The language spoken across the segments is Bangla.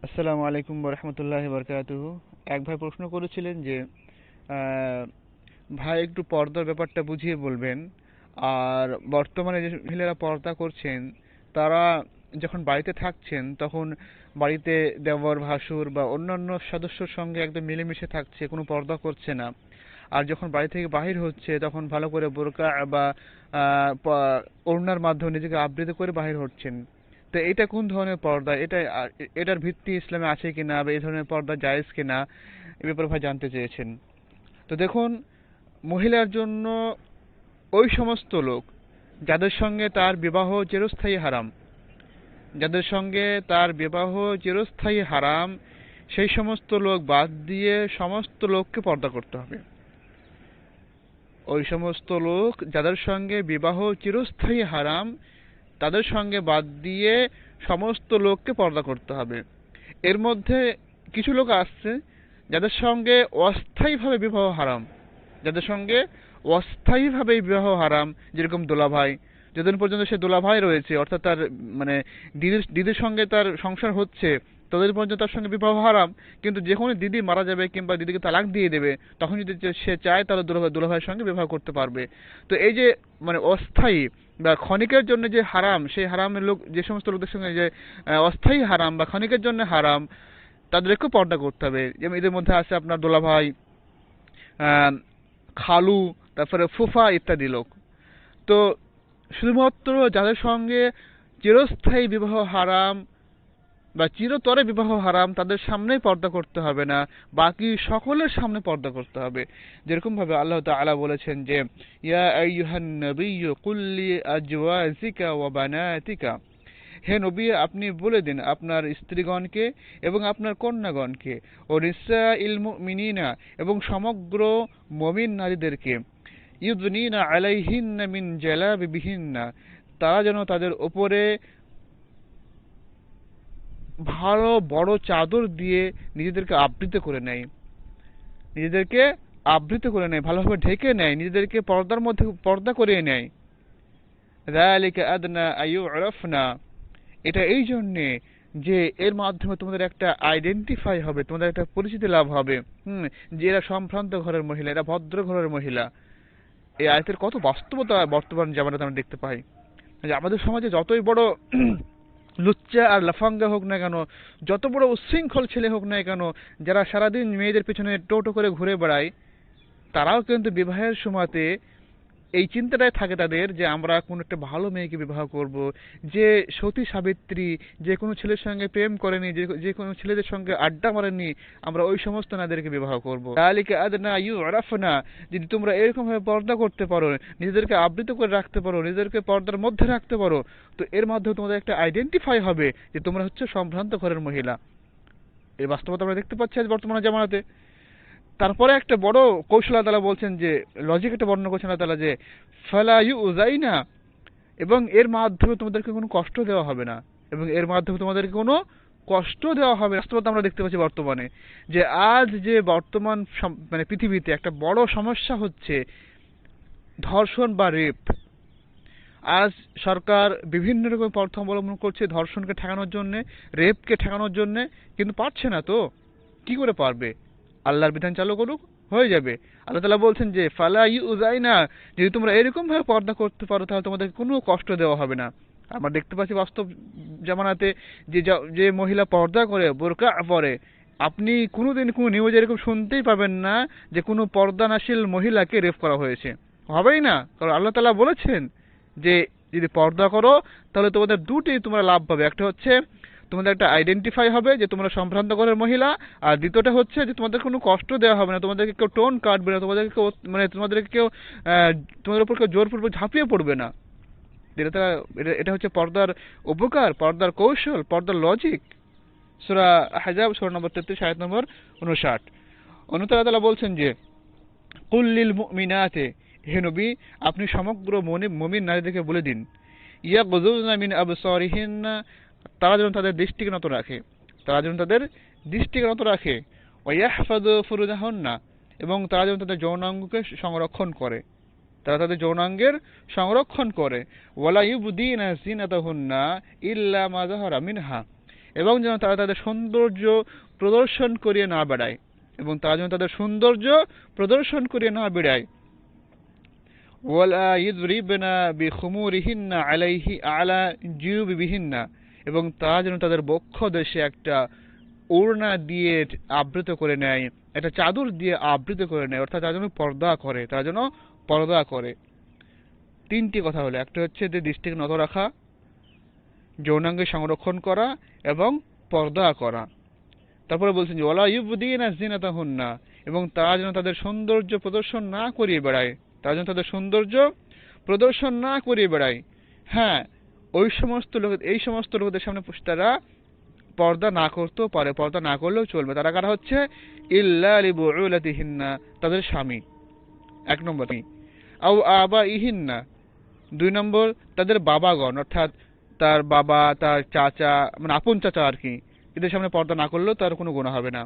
আসসালামু আলাইকুম রহমতুল্লাহি বারকাতুহু। এক ভাই প্রশ্ন করেছিলেন যে আহ, ভাই একটু পর্দার ব্যাপারটা বুঝিয়ে বলবেন। আর বর্তমানে যে মহিলারা পর্দা করছেন তারা যখন বাড়িতে থাকছেন তখন বাড়িতে দেওর ভাসুর বা অন্যান্য সদস্যর সঙ্গে একদম মিলেমিশে থাকছে, কোনো পর্দা করছে না। আর যখন বাড়ি থেকে বাহির হচ্ছে তখন ভালো করে বোরকা বা ওড়নার মাধ্যমে নিজেকে আবৃত করে বাহির হচ্ছেন। তো এটা কোন ধরনের পর্দা? এটার ভিত্তি ইসলামে আছে কিনা, বা এই ধরনের পর্দা জায়েজ কিনা, এ ব্যাপারে ভাই জানতে চেয়েছেন। তো দেখুন, মহিলার জন্য ওই সমস্ত লোক যাদের সঙ্গে তার বিবাহ চিরস্থায়ী হারাম, যাদের সঙ্গে তার বিবাহ চিরস্থায়ী হারাম, সেই সমস্ত লোক বাদ দিয়ে সমস্ত লোককে পর্দা করতে হবে। ওই সমস্ত লোক যাদের সঙ্গে বিবাহ চিরস্থায়ী হারাম, তাদের সঙ্গে বাদ দিয়ে সমস্ত লোককে পর্দা করতে হবে। এর মধ্যে কিছু লোক আসছে যাদের সঙ্গে অস্থায়ীভাবে বিবাহ হারাম, যাদের সঙ্গে অস্থায়ীভাবে বিবাহ হারাম, যেরকম দোলাভাই। যতদিন পর্যন্ত সে দোলাভাই রয়েছে, অর্থাৎ তার মানে দিদির দিদির সঙ্গে তার সংসার হচ্ছে, ততদিন পর্যন্ত তার সঙ্গে বিবাহ হারাম। কিন্তু যখন দিদি মারা যাবে কিংবা দিদিকে তালাক দিয়ে দেবে, তখন যদি সে চায় তাহলে দুলাভাইয়ের সঙ্গে বিবাহ করতে পারবে। তো এই যে মানে অস্থায়ী বা ক্ষণিকের জন্য যে হারাম, সেই হারামের লোক, যে সমস্ত লোকদের সঙ্গে যে অস্থায়ী হারাম বা ক্ষণিকের জন্য হারাম, তাদেরকেও পর্দা করতে হবে। যেমন এদের মধ্যে আছে আপনার দোলাভাই, আহ, খালু, তারপরে ফুফা ইত্যাদি লোক। তো শুধুমাত্র যাদের সঙ্গে চিরস্থায়ী বিবাহ হারাম বা চিরতরে বিবাহ হারাম, তাদের সামনেই পর্দা করতে হবে না, বাকি সকলের সামনে পর্দা করতে হবে। যেরকম ভাবে আল্লাহ তাআলা বলেছেন যে ইয়া আইয়ুহান নাবিয়্যু কুল লিআজওয়াজিকা ওয়া বানাতিকা, হে নবী আপনি বলে দিন আপনার স্ত্রীগণকে এবং আপনার কন্যাগণকে, ও নিসাইল মুমিনিনা এবং সমগ্র মুমিন নারীদেরকে, ইউদনিনা আলাইহিন্না মিন জালাবিবিহিন্না, তারা যেন তাদের উপরে ভালো বড় চাদর দিয়ে নিজেদেরকে আবৃত করে নেয়, নিজেদেরকে আবৃত করে নেয়, ভালোভাবে ঢেকে নেয়, নিজেদেরকে পর্দার মধ্যে পর্দা করিয়ে নেয়। যালিকা আদনা আইয়ুরাফনা, এটা এই জন্যে যে এর মাধ্যমে তোমাদের একটা আইডেন্টিফাই হবে, তোমাদের একটা পরিচিতি লাভ হবে, যে এরা সম্ভ্রান্ত ঘরের মহিলা, এরা ভদ্র ঘরের মহিলা। এই আয়তের কত বাস্তবতা বর্তমান জামানাতে আমরা দেখতে পাই। যে আমাদের সমাজে যতই বড় লুচ্চা আর লাফাঙ্গা হোক না কেন, যত বড় উচ্ছৃঙ্খল ছেলে হোক না কেন, যারা সারাদিন মেয়েদের পেছনে টোটো করে ঘুরে বেড়ায়, তারাও কিন্তু বিবাহের সময়তে এই চিন্তাটাই থাকে তাদের যে আমরা কোন একটা ভালো মেয়েকে বিবাহ করব, যে সতী সাবিত্রী, যে কোনো ছেলের সঙ্গে প্রেম করেনি, যে কোনো ছেলেদের সঙ্গে আড্ডা মারেনি, আমরা ওই সমস্ত নারীদেরকে বিবাহ করব। যালিকা আদনা ইউরাফনা, যদি তোমরা এরকম ভাবে পর্দা করতে পারো, নিজেদেরকে আবৃত করে রাখতে পারো, নিজেদেরকে পর্দার মধ্যে রাখতে পারো, তো এর মাধ্যমে তোমাদের একটা আইডেন্টিফাই হবে যে তোমরা হচ্ছে সম্ভ্রান্ত ঘরের মহিলা। এই বাস্তবতা আমরা দেখতে পাচ্ছি আজ বর্তমানে জামানাতে। তারপরে একটা বড় কৌশল আল্লাহ তাআলা বলছেন, যে লজিক একটা বর্ণনা করছেন আল্লাহ তাআলা, যে ফালা ইউযাইনা, এবং এর মাধ্যমে তোমাদেরকে কোনো কষ্ট দেওয়া হবে না, এবং এর মাধ্যমে তোমাদেরকে কোনো কষ্ট দেওয়া হবে না। বাস্তবতা আমরা দেখতে পাচ্ছি বর্তমানে, যে আজ যে বর্তমান মানে পৃথিবীতে একটা বড় সমস্যা হচ্ছে ধর্ষণ বা রেপ। আজ সরকার বিভিন্ন রকম পন্থা অবলম্বন করছে ধর্ষণকে ঠেকানোর জন্য, রেপকে ঠেকানোর জন্য, কিন্তু পারছে না। তো কি করে পারবে? আল্লাহর বিধান চালু করুক, হয়ে যাবে। আল্লাহ তাআলা বলছেন যে ফালা ইউযাইনা, যদি তোমরা এরকম ভাবে পর্দা করতে পারো তাহলে তোমাদের কোনো কষ্ট দেওয়া হবে না। আমরা দেখতে পাচ্ছি বাস্তব জামানাতে যে যে মহিলা পর্দা করে, বোরকা পরে, আপনি কোনোদিন কোনো নিউজে এরকম শুনতেই পাবেন না যে কোনো পর্দানাশীল মহিলাকে রেপ করা হয়েছে। হবেই না, কারণ আল্লাহ তাআলা বলেছেন যে যদি পর্দা করো তাহলে তোমাদের দুটি তোমরা লাভ পাবে। একটা হচ্ছে তোমাদের একটা আইডেন্টিফাই হবে যে তোমরা সম্ভ্রান্ত ঘরের মহিলা, আর দ্বিতীয়টা হচ্ছে যে তোমাদের কোনো কষ্ট দেওয়া হবে না, তোমাদেরকে কেউ টোন কাটবে না, তোমাদেরকে কেউ মানে তোমাদেরকে কেউ তোমাদের উপর কেউ জোরপূর্বক ঝাঁপিয়ে পড়বে না। এটা হচ্ছে পর্দার উপকার, পর্দার কৌশল, পর্দার লজিক। সূরা আহজাব সূরা নম্বর 33 আয়াত নম্বর 59। অন্য তাআলা বলছেন যে কুল লিল মুমিনাতি, হে নবী আপনি সমগ্র মুমিন নারীদেরকে বলে দিন, ইয়াগযুযনা মিন আবসারিহিন্না, তারা যেন তাদের দৃষ্টিকে নত রাখে, তারা যেন তাদের দৃষ্টিকে নত রাখে, ওয়া ইয়াহফাযু ফুরুজাহুন্না, এবং তারা যেন তাদের যৌনাঙ্গকে সংরক্ষণ করে, তারা তাদের যৌনাঙ্গের সংরক্ষণ করে, ওয়ালা ইউবদিনা জিনাতাহুন্না ইল্লা মা যাহারা মিনহা, এবং যেন তারা তাদের সৌন্দর্য প্রদর্শন করিয়ে না বেড়ায়, এবং তারা যেন তাদের সৌন্দর্য প্রদর্শন করিয়ে না বেড়ায়। ওয়ালা ইযরিবনা বিখুমুরিহিন্না আলাইহি আলা জিউবিহিন্না, এবং তারা যেন তাদের বক্ষ দেশে একটা ওড়না দিয়ে আবৃত করে নেয়, একটা চাদর দিয়ে আবৃত করে নেয়, অর্থাৎ তারা যেন পর্দা করে, তারা যেন পর্দা করে। তিনটি কথা হলো, একটা হচ্ছে যে দৃষ্টিকে নত রাখা, যৌনাঙ্গে সংরক্ষণ করা এবং পর্দা করা। তারপরে বলছেন যে ওয়ালা ইউবদিনা জিনাতাহুন্না, এবং তারা যেন তাদের সৌন্দর্য প্রদর্শন না করিয়ে বেড়ায়, তারা যেন তাদের সৌন্দর্য প্রদর্শন না করিয়ে বেড়ায়। হ্যাঁ, এই সমস্ত লোকদের সামনে তারা পর্দা না করতেও পারে, পর্দা না করলেও চলবে। তারা কারা হচ্ছে? ইল্লা লিবুউলাতিহিন্না, তাদের স্বামী, এক নম্বর। আও আবাইহিন্না, দুই নম্বর তাদের বাবাগণ, অর্থাৎ তার বাবা, তার চাচা, মানে আপন চাচা আর কি, এদের সামনে পর্দা না করলেও তার কোনো গুনাহ হবে না।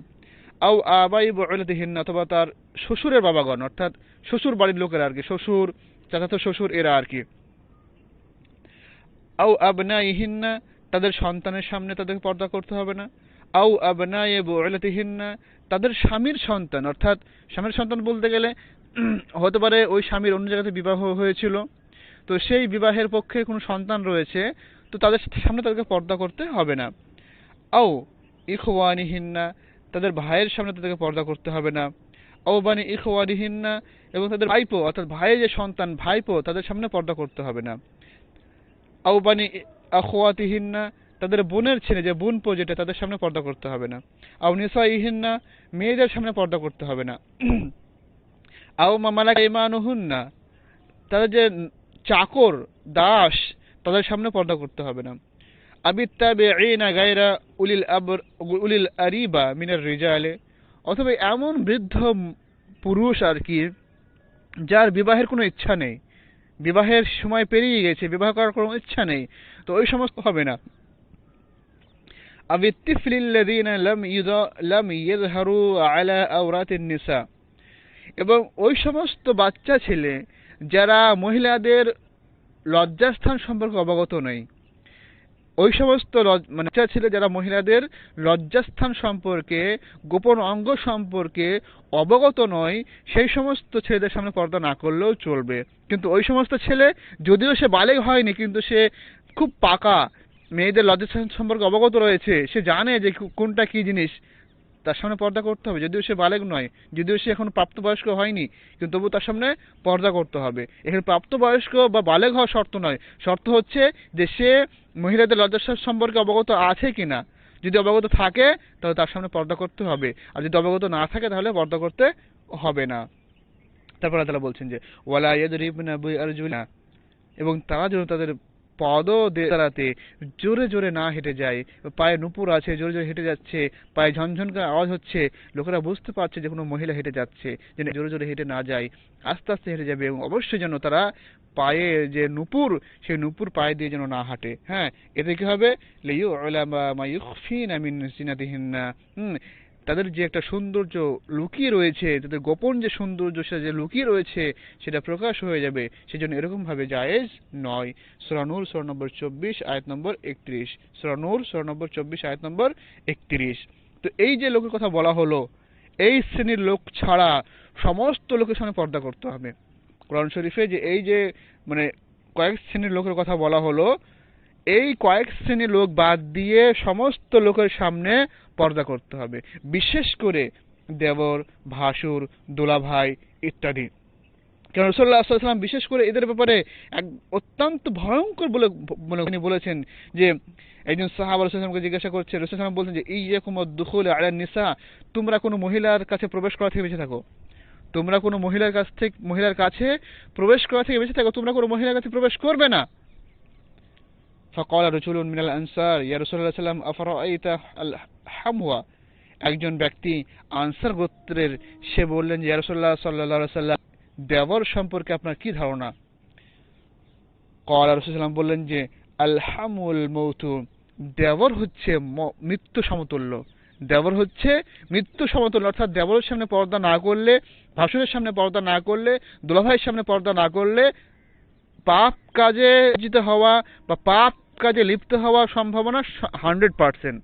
আও আবাই বুউলাতিহিন্না, অথবা তার শ্বশুরের বাবাগণ, অর্থাৎ শ্বশুর বাড়ির লোকেরা আর কি, শ্বশুর, চাচাতো শ্বশুর এরা আর কি। আও আবনাইহিন্না, তাদের সন্তানের সামনে তাদেরকে পর্দা করতে হবে না। আও আবনায়ে বুউলাতিহিন্না, তাদের স্বামীর সন্তান, অর্থাৎ স্বামীর সন্তান বলতে গেলে হতে পারে ওই স্বামীর অন্য জায়গাতে বিবাহ হয়েছিল, তো সেই বিবাহের পক্ষে কোনো সন্তান রয়েছে, তো তাদের সামনে তাদেরকে পর্দা করতে হবে না। আও ইখওয়ানিহিন্না, তাদের ভাইয়ের সামনে তাদেরকে পর্দা করতে হবে না। আও বানি ইখওয়ানিহিন্না, এবং তাদের ভাইপো, অর্থাৎ ভাইয়ের যে সন্তান, ভাইপো, তাদের সামনে পর্দা করতে হবে না। আও বানি আখওয়াতিহিন্না, তাদের বোনের ছেলে, যে বোনপো যেটা, তাদের সামনে পর্দা করতে হবে না। আও নিসাইহিন্না, মেয়েদের সামনে পর্দা করতে হবে না। আও মা মালাকাত আইমানুহুন্না, তাদের যে চাকর, দাস, তাদের সামনে পর্দা করতে হবে না। আবিত্তাবিঈনা গায়রা উলিল আরিবা মিনার রিজালে, অথবা এমন বৃদ্ধ পুরুষ আর কি, যার বিবাহের কোনো ইচ্ছা নেই, বিবাহের সময় পেরিয়ে গেছে, বিবাহ করার কোনো ইচ্ছা নেই, তো ওই সমস্ত হবে না। আবিত্তিফলিল্লাযীনা লাম ইয়াযহারু আলা আওরাতিন নিসা, এবং ওই সমস্ত বাচ্চা ছেলে যারা মহিলাদের লজ্জাস্থান সম্পর্কে অবগত নেই, ওই সমস্ত বাচ্চা ছেলে যারা মহিলাদের লজ্জাস্থান সম্পর্কে, গোপন অঙ্গ সম্পর্কে অবগত নয়, সেই সমস্ত ছেলেদের সামনে পর্দা না করলেও চলবে। কিন্তু ওই সমস্ত ছেলে, যদিও সে বালেগ হয়নি, কিন্তু সে খুব পাকা, মেয়েদের লজ্জাস্থান সম্পর্কে অবগত রয়েছে, সে জানে যে কোনটা কি জিনিস, তার সামনে পর্দা করতে হবে। যদিও সে বালেগ নয়, যদিও সে এখন প্রাপ্তবয়স্ক হয়নি, কিন্তু তবু তার সামনে পর্দা করতে হবে। এখানে প্রাপ্তবয়স্ক বা বালেগ হওয়া শর্ত নয়, শর্ত হচ্ছে যে সে মহিলাদের লজ্জাস্থান সম্পর্কে অবগত আছে কিনা। যদি অবগত থাকে তাহলে তার সামনে পর্দা করতে হবে, আর যদি অবগত না থাকে তাহলে পর্দা করতে হবে না। তারপর আল্লাহ তাআলা বলছেন যে ওয়ালা ইয়াদরিবনা বিআরজুলিহিন্না, এবং তারা যেন তাদের পদদ্বারাতে জোরে জোরে না হেঁটে যায়, পায়ে নুপুর আছে, জোরে জোরে হেঁটে যাচ্ছে, পায়ে ঝনঝন করে আওয়াজ হচ্ছে, লোকেরা বুঝতে পারছে যে কোনো মহিলা হেঁটে যাচ্ছে, যেন জোরে জোরে হেঁটে না যায়, আস্তে আস্তে হেঁটে যাবে, এবং অবশ্যই যেন তারা পায়ে যে নুপুর, সেই নুপুর পায়ে দিয়ে যেন না হাঁটে। হ্যাঁ, এতে কি হবে? লিইউলামা মা ইউখফিনা মিন জিনাতিহিন্না, তাদের যে একটা সৌন্দর্য লুকিয়ে রয়েছে, তাদের গোপন যে সৌন্দর্য সেটা যে লুকিয়ে রয়েছে, সেটা প্রকাশ হয়ে যাবে। সেজন্য এরকম ভাবে জায়েজ নয়। সূরা নূর সূরা নম্বর 24 আয়াত নম্বর 31, সূরা নূর সূরা নম্বর 24 আয়াত নম্বর 31। তো এই যে লোকের কথা বলা হলো, এই শ্রেণীর লোক ছাড়া সমস্ত লোকের সামনে পর্দা করতে হবে। কোরআন শরীফে যে এই যে মানে কয়েক শ্রেণীর লোকের কথা বলা হলো, এই কয়েক শ্রেণীর লোক বাদ দিয়ে সমস্ত লোকের সামনে পর্দা করতে হবে, বিশেষ করে দেবর, ভাসুর, দুলাভাই ইত্যাদি। কারণ রাসূলুল্লাহ সাল্লাল্লাহু আলাইহি ওয়াসাল্লাম বিশেষ করে এদের ব্যাপারে এক অত্যন্ত ভয়ঙ্কর বলে তিনি বলেছেন যে একজন সাহাবা রাসূলুল্লাহ সাল্লাল্লাহু আলাইহি ওয়াসাল্লামকে জিজ্ঞাসা করছে, রাসূলুল্লাহ সাল্লাল্লাহু আলাইহি ওয়াসাল্লাম বলছেন যে ইয়্যাকুমুদ-দুখুল আলা নিসা, তোমরা কোনো মহিলার কাছে প্রবেশ করা থেকে বেঁচে থাকো, তোমরা কোনো মহিলার কাছে প্রবেশ করা থেকে বেঁচে থাকো, তোমরা কোনো মহিলার কাছে প্রবেশ করবে না। ফাকাল রাজুলুন মিনাল আনসার ইয়া রাসূলুল্লাহ সাল্লাল্লাহু আলাইহি ওয়াসাল্লাম আফরাআইতা আল হামওয়া, একজন ব্যক্তি আনসার গোত্রের, সে বললেন যে ইয়া রাসূলুল্লাহ সাল্লাল্লাহু আলাইহি ওয়াসাল্লাম, দেবর সম্পর্কে আপনার কি ধারণা? ক্বাল রাসূলুল্লাহ সাল্লাল্লাহু আলাইহি ওয়াসাল্লাম বললেন যে আল হামুল মাউতু, দেবর হচ্ছে মৃত্যু সমতুল্য, দেবর হচ্ছে মৃত্যু সমতুল্য। অর্থাৎ দেবরের সামনে পর্দা না করলে, ভাসুরের সামনে পর্দা না করলে, দুলাভাইয়ের সামনে পর্দা না করলে পাপ কাজে জিতে হওয়া বা পাপ কাজে লিপ্ত হওয়ার সম্ভাবনা 100%।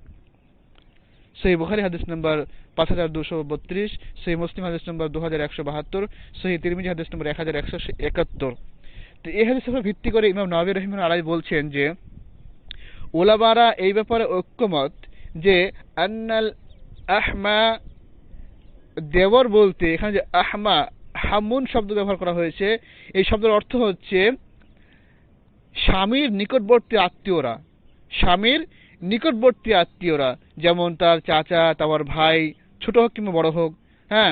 সহিহ বুখারী হাদিস নাম্বার 5232, সহিহ মুসলিম হাদিস নাম্বার 2172, সহিহ তিরমিজি হাদিস নাম্বার 1171। তো এই হাদিসের উপর ভিত্তি করে ইমাম নাওয়াবী রাহিমাহুল্লাহ আলাইহি বলছেন যে উলামারা এই ব্যাপারে ঐক্যমত যে আন্নাল আহমা, দেওর বলতে এখানে যে আহমা হামুন শব্দ ব্যবহার করা হয়েছে, এই শব্দের অর্থ হচ্ছে স্বামীর নিকটবর্তী আত্মীয়রা। স্বামীর নিকটবর্তী আত্মীয়রা, যেমন তার চাচা, তার ভাই, ছোট হোক কিংবা বড় হোক, হ্যাঁ,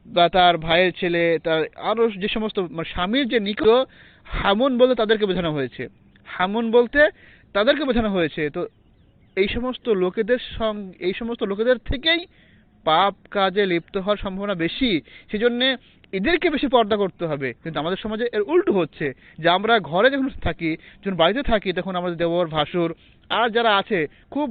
বা তার ভাইয়ের ছেলে, তার আরো যে সমস্ত স্বামীর যে নিকট, হামুন বলতে তাদেরকে বোঝানো হয়েছে। হামুন বলতে তাদেরকে বোঝানো হয়েছে। তো এই সমস্ত লোকেদের থেকেই পাপ কাজে লিপ্ত হওয়ার সম্ভাবনা বেশি, সেজন্য এদেরকে বেশি পর্দা করতে হবে। কিন্তু আমাদের সমাজে এর উল্টো হচ্ছে, যে আমরা ঘরে যখন থাকি, যখন বাড়িতে থাকি, তখন আমাদের দেওর, ভাসুর আর যারা আছে খুব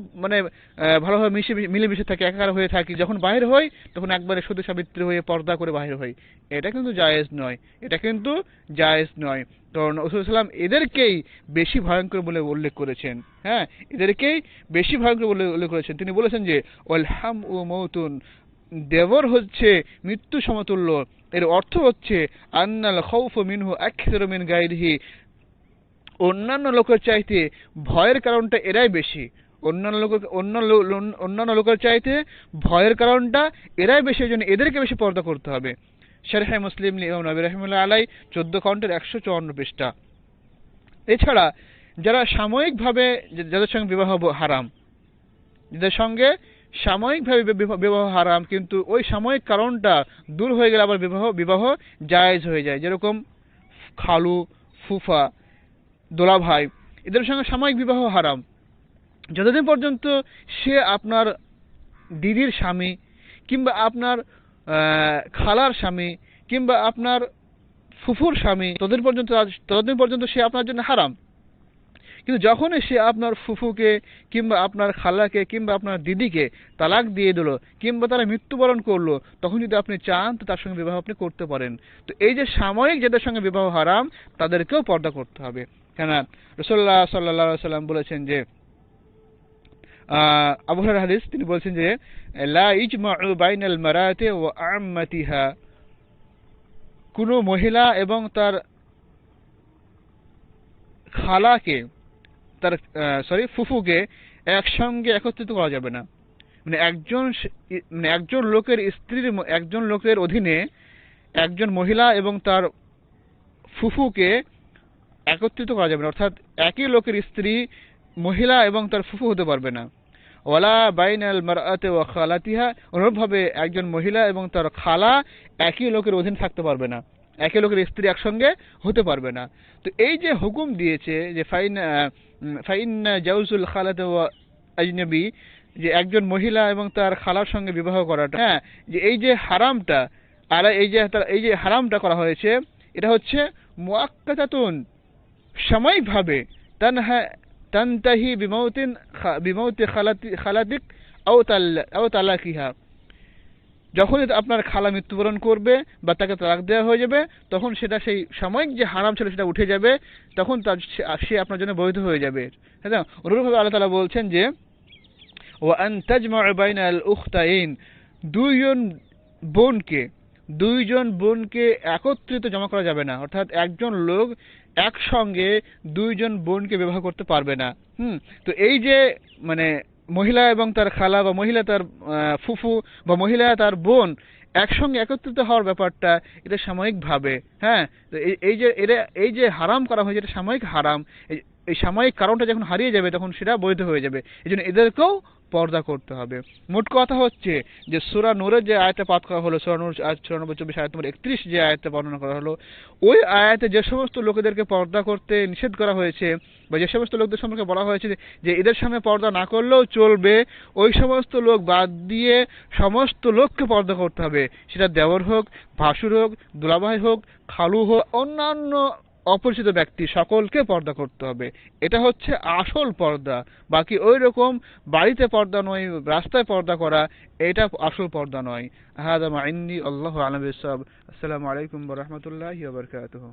ভালোভাবে মিলেমিশে থাকে, একাকার হয়ে থাকি। যখন বাইরে হই তখন একবারে সতী সাবিত্রী হয়ে পর্দা করে বাইরে হই। এটা কিন্তু জায়েজ নয়, এটা কিন্তু জায়েজ নয়। কারণ রাসূল সাল্লাল্লাহু আলাইহি ওয়াসাল্লাম এদেরকেই বেশি ভয়ঙ্কর বলে উল্লেখ করেছেন। হ্যাঁ, এদেরকেই বেশি ভয়ঙ্কর বলে উল্লেখ করেছেন। তিনি বলেছেন যে ওয়াল হামউ মাউতুন, দেবর হচ্ছে মৃত্যু সমতুল্য। এর অর্থ হচ্ছে আন্নাল খাউফু মিনহু আকসারু মিন গায়রিহি, অন্যান্য লোকের চাইতে ভয়ের কারণটা এরাই বেশি। অন্যান্য লোকের চাইতে ভয়ের কারণটা এরাই বেশি, এই জন্য এদেরকে বেশি পর্দা করতে হবে। শারহে মুসলিম ইমাম নবী রাহিমাহুল্লাহ আলাইহি 14 খণ্ডের 154 পৃষ্ঠা। এছাড়া যারা সাময়িকভাবে, যাদের সঙ্গে বিবাহ হারাম, যাদের সঙ্গে সাময়িকভাবে বিবাহ হারাম, কিন্তু ওই সাময়িক কারণটা দূর হয়ে গেলে আবার বিবাহ জায়েজ হয়ে যায়। যেরকম খালু, ফুফা, দোলা ভাই, এদের সঙ্গে সাময়িক বিবাহ হারাম। যতদিন পর্যন্ত সে আপনার দিদির স্বামী, কিংবা আপনার খালার স্বামী, কিংবা আপনার ফুফুর স্বামী, ততদিন পর্যন্ত সে আপনার জন্য হারাম। কিন্তু যখনই সে আপনার ফুফুকে, কিংবা আপনার খালাকে, কিংবা আপনার দিদিকে তালাক দিয়ে দিল, কিংবা তারা মৃত্যুবরণ করলো, তখন যদি আপনি চান তো তার সঙ্গে বিবাহ আপনি করতে পারেন। তো এই যে সাময়িক যাদের সঙ্গে বিবাহ হারাম, তাদেরকেও পর্দা করতে হবে। কেন রাসূলুল্লাহ সাল্লাল্লাহু আলাইহি ওয়াসাল্লাম বলেছেন যে, আবু হুরায়রা হাদিস, তিনি বলছেন যে লা ইজমাউ বাইনাল মারাতি ওয়া আম্মাতিহা, কোন মহিলা এবং তার খালাকে, তার ফুফুকে একসঙ্গে একত্রিত করা যাবে না। মানে একজন লোকের স্ত্রীর, একজন লোকের অধীনে একজন মহিলা এবং তার ফুফুকে একত্রিত করা যাবে না। অর্থাৎ একই লোকের স্ত্রী মহিলা এবং তার ফুফু হতে পারবে না। ওয়ালা বাইনাল মারআতি ওয়া খালাতিহা, অনুরূপভাবে একজন মহিলা এবং তার খালা একই লোকের অধীন থাকতে পারবে না, একই লোকের স্ত্রী একসঙ্গে হতে পারবে না। তো এই যে হুকুম দিয়েছে যে ফাইন জাউজুল খালাত ওয়া আজনবী, যে একজন মহিলা এবং তার খালার সঙ্গে বিবাহ করাটা, হ্যাঁ, যে এই যে হারামটা, আর এই যে হারামটা করা হয়েছে, এটা হচ্ছে মুআক্কাতাতুন, সাময়িকভাবে, তানতাহি বিমাউতি খালাতিক আও তালাকিহা, যখন আপনার খালা মৃত্যুবরণ করবে বা তাকে তালাক দেওয়া হয়ে যাবে, তখন সেটা সেই সাময়িক যে হারাম ছিল সেটা উঠে যাবে, তখন সে আপনার জন্য বৈধ হয়ে যাবে। হ্যাঁ, অনুরূপভাবে আল্লাহ তাআলা বলছেন যে ওয়া আন তাজমাউ বাইনাল উখতাইন, দুইজন বোনকে একত্রিত জমা করা যাবে না। অর্থাৎ একজন লোক একসঙ্গে দুইজন বোনকে বিবাহ করতে পারবে না। তো এই যে মহিলা এবং তার খালা, বা মহিলা তার ফুফু, বা মহিলা তার বোন একসঙ্গে একত্রিত হওয়ার ব্যাপারটা, এটা সাময়িক ভাবে, হ্যাঁ, তো এই যে হারাম করা হয়েছে, এটা সাময়িক হারাম। এই সাময়িক কারণটা যখন হারিয়ে যাবে তখন সেটা বৈধ হয়ে যাবে। এই জন্য এদেরকেও পর্দা করতে হবে। মোট কথা হচ্ছে যে সূরা নূরের যে আয়াতে পাঠ করা হলো, সূরা নূর 94 আয়াত নম্বর 31 যে আয়াতে বর্ণনা করা হলো, ওই আয়াতে যে সমস্ত লোকেদেরকে পর্দা করতে নিষেধ করা হয়েছে, বা যে সমস্ত লোকদের সম্পর্কে বলা হয়েছে যে এদের সামনে পর্দা না করলেও চলবে, ওই সমস্ত লোক বাদ দিয়ে সমস্ত লোককে পর্দা করতে হবে। সেটা দেওর হোক, ভাসুর হোক, দুলাভাই হোক, খালু হোক, অন্যান্য অপরিচিত ব্যক্তি, সকলকে পর্দা করতে হবে। এটা হচ্ছে আসল পর্দা। বাকি ওই রকম বাড়িতে পর্দা নয়, রাস্তায় পর্দা করা, এটা আসল পর্দা নয়। হাযা মা ইন্নী, আল্লাহু আ'লাম বিস-সাওয়াব। আসসালামু আলাইকুম ওয়া রাহমাতুল্লাহি ওয়া বারাকাতুহু।